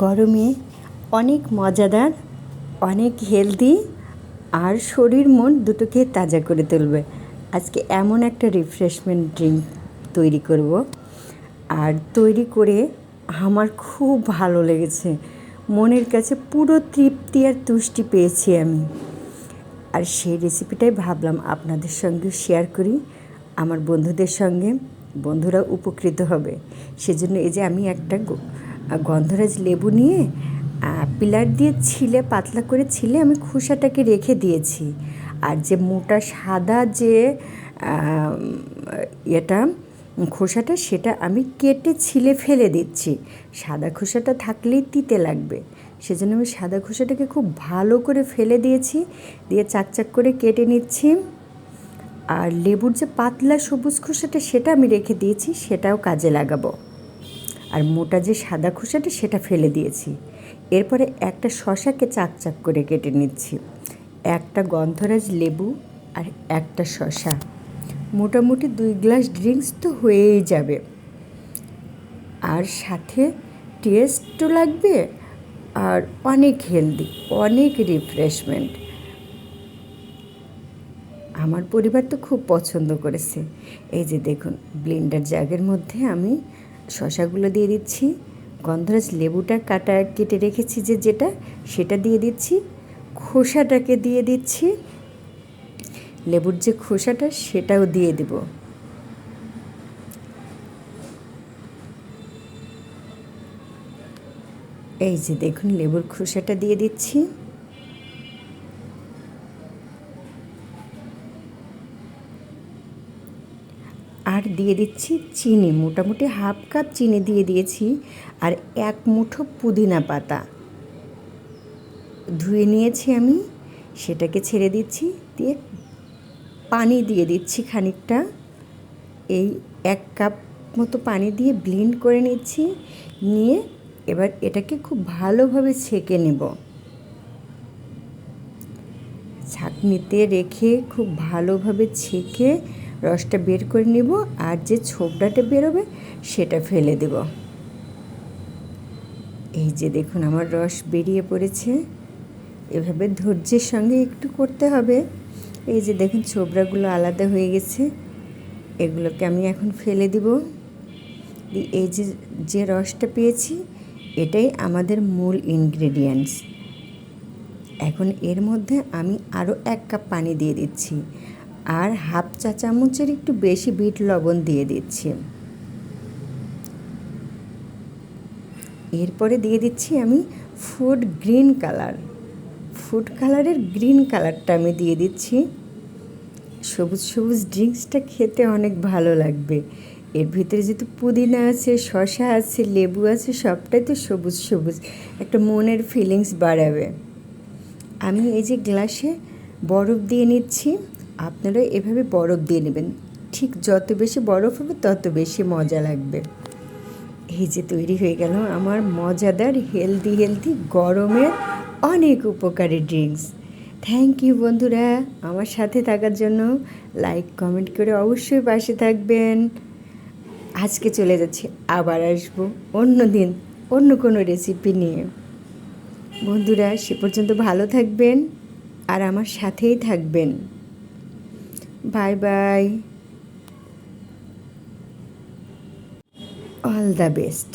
গরমে অনেক মজাদার, অনেক হেলদি আর শরীর মন দুটোকে তাজা করে তুলবে। আজকে এমন একটা রিফ্রেশমেন্ট ড্রিঙ্ক তৈরি করব, আর তৈরি করে আমার খুব ভালো লেগেছে। মনের কাছে পুরো তৃপ্তি আর তুষ্টি পেয়েছি আমি। আর সেই রেসিপিটাই ভাবলাম আপনাদের সঙ্গে শেয়ার করি, আমার বন্ধুদের সঙ্গে। বন্ধুরা উপকৃত হবে, সেজন্য এই যে আমি একটা গন্ধরাজ লেবু নিয়ে পিলার দিয়ে ছিলে, পাতলা করে ছিলে আমি খোসাটাকে রেখে দিয়েছি। আর যে মোটা সাদা যে খোসাটা, সেটা আমি কেটে ছিলে ফেলে দিচ্ছি। সাদা খোসাটা থাকলেই তিতে লাগবে, সেজন্য আমি সাদা খোসাটাকে খুব ভালো করে ফেলে দিয়েছি, দিয়ে চাকচাক করে কেটে নিচ্ছি। আর লেবুর যে পাতলা সবুজ খোসাটা, সেটা আমি রেখে দিয়েছি, সেটাও কাজে লাগাবো। আর মোটা যে সাদা খোসাটা, সেটা ফেলে দিয়েছি। এরপরে একটা শসাকে চাকচাক করে কেটে নিচ্ছি। একটা গন্ধরাজ লেবু আর একটা শসা, মোটামুটি 2 গ্লাস ড্রিঙ্কস তো হয়েই যাবে। আর সাথে টেস্টও লাগবে, আর অনেক হেলদি, অনেক রিফ্রেশমেন্ট। আমার পরিবার তো খুব পছন্দ করেছে। এই যে দেখুন, ব্লেন্ডার জাগের মধ্যে আমি শসাগুলো দিয়ে দিচ্ছি, গন্ধরাজ লেবুটা কেটে রেখেছি যেটা, সেটা দিয়ে দিচ্ছি, খোসাটাকে দিয়ে দিচ্ছি, লেবুর যে খোসাটা সেটাও দিয়ে দেব। এই যে দেখুন, লেবুর খোসাটা দিয়ে দিচ্ছি। আর দিয়ে দিচ্ছি চিনি, মোটামুটি হাফ কাপ চিনি দিয়ে দিয়েছি। আর 1 মুঠো পুদিনা পাতা ধুয়ে নিয়েছি আমি, সেটাকে ছেড়ে দিচ্ছি। দিয়ে পানি দিয়ে দিচ্ছি খানিকটা, এই 1 কাপ মতো পানি দিয়ে ব্লেন্ড করে নিচ্ছি। নিয়ে এবার এটাকে খুব ভালোভাবে ছেঁকে নেব, ছাঁকনিতে রেখে খুব ভালোভাবে ছেঁকে রসটা বের করে নেব। আর যে ছোবড়াটা বেরোবে সেটা ফেলে দেব। এই যে দেখুন, আমার রস বেরিয়ে পড়েছে। এভাবে ধৈর্যের সঙ্গে একটু করতে হবে। এই যে দেখুন, ছোবড়াগুলো আলাদা হয়ে গেছে, এগুলোকে আমি এখন ফেলে দিব। এই যে রসটা পেয়েছি, এটাই আমাদের মূল ইনগ্রেডিয়েন্টস। এখন এর মধ্যে আমি আরও 1 কাপ পানি দিয়ে দিচ্ছি, আর হাফ চা চামচের একটু বেশি বিট লবণ দিয়ে দিচ্ছি। এরপরে দিয়ে দিচ্ছি আমি ফুড কালারের গ্রিন কালারটা আমি দিয়ে দিচ্ছি। সবুজ সবুজ ড্রিঙ্কসটা খেতে অনেক ভালো লাগবে। এর ভিতরে যেহেতু পুদিনা আছে, শসা আছে, লেবু আছে, সবটাই তো সবুজ সবুজ, একটা মনের ফিলিংস বাড়াবে। আমি এই যে গ্লাসে বরফ দিয়ে নিচ্ছি, আপনারা এভাবে বরফ দিয়ে নেবেন। ঠিক যত বেশি বরফ হবে তত বেশি মজা লাগবে। এই যে তৈরি হয়ে গেল আমার মজাদার হেলদি গরমের অনেক উপকারী ড্রিঙ্কস। থ্যাংক ইউ বন্ধুরা, আমার সাথে থাকার জন্য। লাইক কমেন্ট করে অবশ্যই পাশে থাকবেন। আজকে চলে যাচ্ছি, আবার আসবো অন্য দিন অন্য কোনো রেসিপি নিয়ে। বন্ধুরা, সে পর্যন্ত ভালো থাকবেন আর আমার সাথেই থাকবেন। Bye bye, all the best.